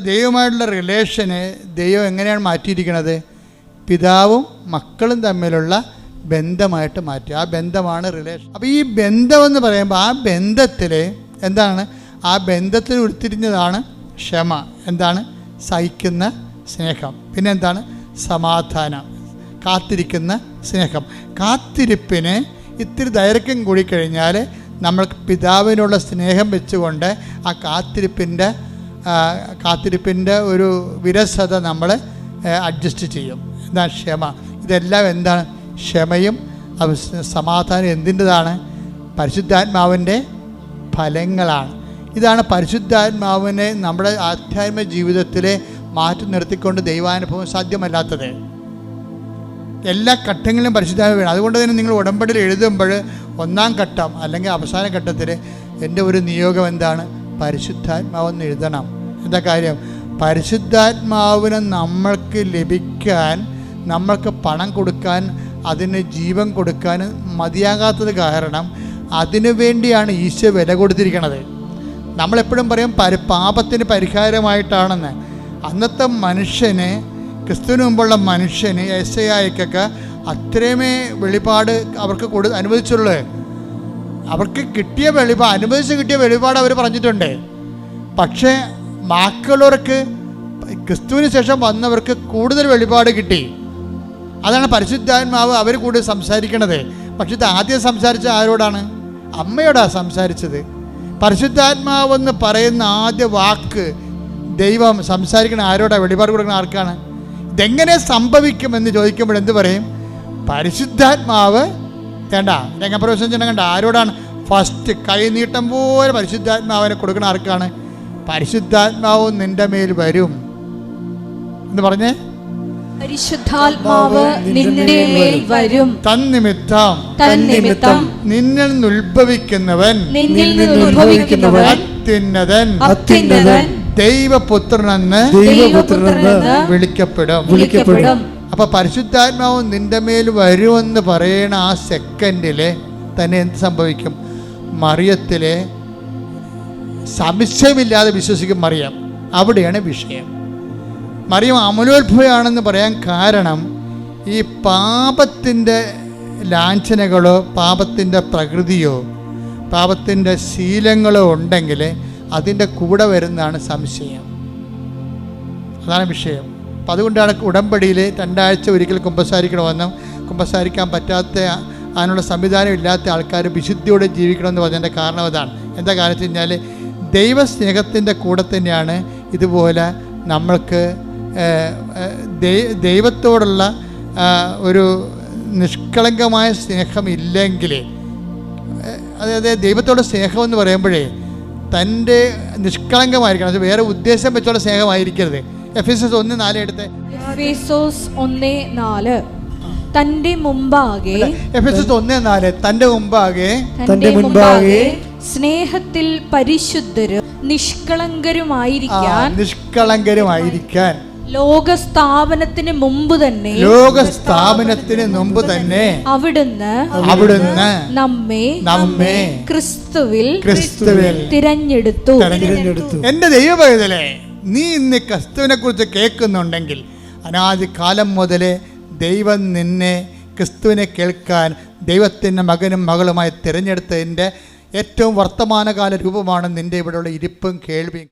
ദൈവമായിട്ടുള്ള റിലേഷന് ദൈവം എങ്ങനെയാണ് മാറ്റിയിരിക്കുന്നത്? പിതാവും മക്കളും തമ്മിലുള്ള ബന്ധമായിട്ട് മാറ്റി. ആ ബന്ധമാണ് റിലേഷൻ. അപ്പോൾ ഈ ബന്ധമെന്ന് പറയുമ്പോൾ ആ ബന്ധത്തിൽ എന്താണ്? ആ ബന്ധത്തിൽ ഉരുത്തിരിഞ്ഞതാണ് ക്ഷമ. എന്താണ്? സഹിക്കുന്ന സ്നേഹം. പിന്നെ എന്താണ്? സമാധാനം, കാത്തിരിക്കുന്ന സ്നേഹം. കാത്തിരിപ്പിന് ഇത്തിരി ദൈർഘ്യം കൂടിക്കഴിഞ്ഞാൽ നമ്മൾക്ക് പിതാവിനുള്ള സ്നേഹം വെച്ചുകൊണ്ട് ആ കാത്തിരിപ്പിൻ്റെ ഒരു വിരസത നമ്മൾ അഡ്ജസ്റ്റ് ചെയ്യും. എന്താണ്? ക്ഷമ. ഇതെല്ലാം എന്താണ്? ക്ഷമയും സമാധാനം എന്തിൻ്റെതാണ്? പരിശുദ്ധാത്മാവിൻ്റെ ഫലങ്ങളാണ്. ഇതാണ് പരിശുദ്ധാത്മാവിനെ നമ്മുടെ ആധ്യാത്മിക ജീവിതത്തിലെ മാറ്റി നിർത്തിക്കൊണ്ട് ദൈവാനുഭവം സാധ്യമല്ലാത്തത്. എല്ലാ ഘട്ടങ്ങളിലും പരിശുദ്ധാത്മാവ് വേണം. അതുകൊണ്ട് തന്നെ നിങ്ങൾ ഉടമ്പടിയിൽ എഴുതുമ്പോൾ ഒന്നാം ഘട്ടം അല്ലെങ്കിൽ അവസാന ഘട്ടത്തിൽ എൻ്റെ ഒരു നിയോഗം എന്താണ്? പരിശുദ്ധാത്മാവെന്ന് എഴുതണം. എന്താ കാര്യം? പരിശുദ്ധാത്മാവിനെ നമ്മൾക്ക് ലഭിക്കാൻ, നമ്മൾക്ക് പണം കൊടുക്കാൻ, അതിന് ജീവൻ കൊടുക്കാൻ മതിയാകാത്തത് കാരണം അതിനു വേണ്ടിയാണ് ഈശോ വില കൊടുത്തിരിക്കുന്നത്. നമ്മളെപ്പോഴും പറയും പാപത്തിന് പരിഹാരമായിട്ടാണെന്ന്. അന്നത്തെ മനുഷ്യന്, ക്രിസ്തുവിന് മുമ്പുള്ള മനുഷ്യന്, യെശയ്യായ്ക്കൊക്കെ അത്രയുമേ വെളിപാട് അവർക്ക് അനുവദിച്ചുള്ളൂ. അവർക്ക് കിട്ടിയ അനുവദിച്ച് കിട്ടിയ വെളിപാട് അവർ പറഞ്ഞിട്ടുണ്ട്. പക്ഷേ ബാക്കിയുള്ളവർക്ക്, ക്രിസ്തുവിന് ശേഷം വന്നവർക്ക് കൂടുതൽ വെളിപാട് കിട്ടി. അതാണ് പരിശുദ്ധാത്മാവ് അവർ കൂടി സംസാരിക്കണത്. പക്ഷെ ഇത് ആദ്യം സംസാരിച്ച ആരോടാണ്? അമ്മയോടാണ് സംസാരിച്ചത്. പരിശുദ്ധാത്മാവെന്ന് പറയുന്ന ആദ്യ വാക്ക് ദൈവം സംസാരിക്കണ ആരോടാണ്? വെളിപാട് കൊടുക്കുന്ന ആർക്കാണ്? ഇതെങ്ങനെ സംഭവിക്കുമെന്ന് ചോദിക്കുമ്പോൾ എന്ത് പറയും? പരിശുദ്ധാത്മാവ് വേണ്ട രംഗപ്രവേശനം ചെയ്യണം. കണ്ട ആരോടാണ്? ഫസ്റ്റ് കൈനീട്ടം പോലെ പരിശുദ്ധാത്മാവിനെ കൊടുക്കുന്ന ആർക്കാണ്? പരിശുദ്ധാത്മാവ് നിന്റെ മേൽ വരും എന്ന് പറഞ്ഞേ. പരിശുദ്ധാത്മാവ് നിന്റെ മേൽ വരും. തന്നിമിത്തം നിന്നിൽ നിന്ന് ഉത്ഭവിക്കുന്നവൻ അത്യുന്നതൻ ദൈവപുത്രനെന്ന് വിളിക്കപ്പെടും. അപ്പൊ പരിശുദ്ധാത്മാവ് നിന്റെ മേൽ വരുമെന്ന് പറയണ ആ സെക്കൻഡില് തന്നെ എന്ത് സംഭവിക്കും? മറിയത്തിലെ സംശയമില്ലാതെ വിശ്വസിക്കും മറിയം. അവിടെയാണ് വിഷയം. മറിയം അമലോത്ഭവയാണെന്ന് പറയാൻ കാരണം ഈ പാപത്തിൻ്റെ ലാഞ്ചനകളോ പാപത്തിൻ്റെ പ്രകൃതിയോ പാപത്തിൻ്റെ ശീലങ്ങളോ ഉണ്ടെങ്കിൽ അതിൻ്റെ കൂടെ വരുന്നതാണ് സംശയം. അതാണ് വിഷയം. അപ്പം അതുകൊണ്ടാണ് ഉടമ്പടിയിൽ 2 ആഴ്ച ഒരിക്കൽ കുമ്പസാരിക്കണമെന്നും കുമ്പസാരിക്കാൻ പറ്റാത്ത അതിനുള്ള സംവിധാനം ഇല്ലാത്ത ആൾക്കാർ വിശുദ്ധിയോടെ ജീവിക്കണമെന്ന് പറഞ്ഞതിൻ്റെ കാരണം അതാണ്. എന്താ കാരണം വെച്ച് കഴിഞ്ഞാൽ ദൈവസ്നേഹത്തിൻ്റെ കൂടെ തന്നെയാണ് ഇതുപോലെ നമ്മൾക്ക് ദൈവത്തോടുള്ള ഒരു നിഷ്കളങ്കമായ സ്നേഹമില്ലെങ്കിൽ, അതായത് ദൈവത്തോട് സ്നേഹം എന്ന് പറയുമ്പോഴേ തൻ്റെ നിഷ്കളങ്കമായിരിക്കണം. അത് വേറെ ഉദ്ദേശം വെച്ചുള്ള സ്നേഹമായിരിക്കരുത്. എഫെസോസ് 1:4 എടുത്ത്. എഫെസോസ് 1:4 തന്റെ മുമ്പാകെ. എഫെസോസ് 1:4 തന്റെ മുമ്പാകെ സ്നേഹത്തിൽ പരിശുദ്ധരും നിഷ്കളങ്കരുമായിരിക്കാൻ ലോകസ്ഥാപനത്തിന് മുമ്പ് തന്നെ അവിടുന്ന് നമ്മെ ക്രിസ്തുവിൽ തിരഞ്ഞെടുത്തു. എന്റെ ദൈവപൈതലേ, നീ ഇന്ന് ക്രിസ്തുവിനെ കുറിച്ച് കേൾക്കുന്നുണ്ടെങ്കിൽ അനാദികാലം മുതലേ ദൈവം നിന്നെ ക്രിസ്തുവിനെ കേൾക്കാൻ ദൈവത്തിൻ്റെ മകനും മകളുമായി തിരഞ്ഞെടുത്തതിൻ്റെ ഏറ്റവും വർത്തമാനകാല രൂപമാണ് നിൻ്റെ ഇവിടെയുള്ള ഇരിപ്പും കേൾവിയും.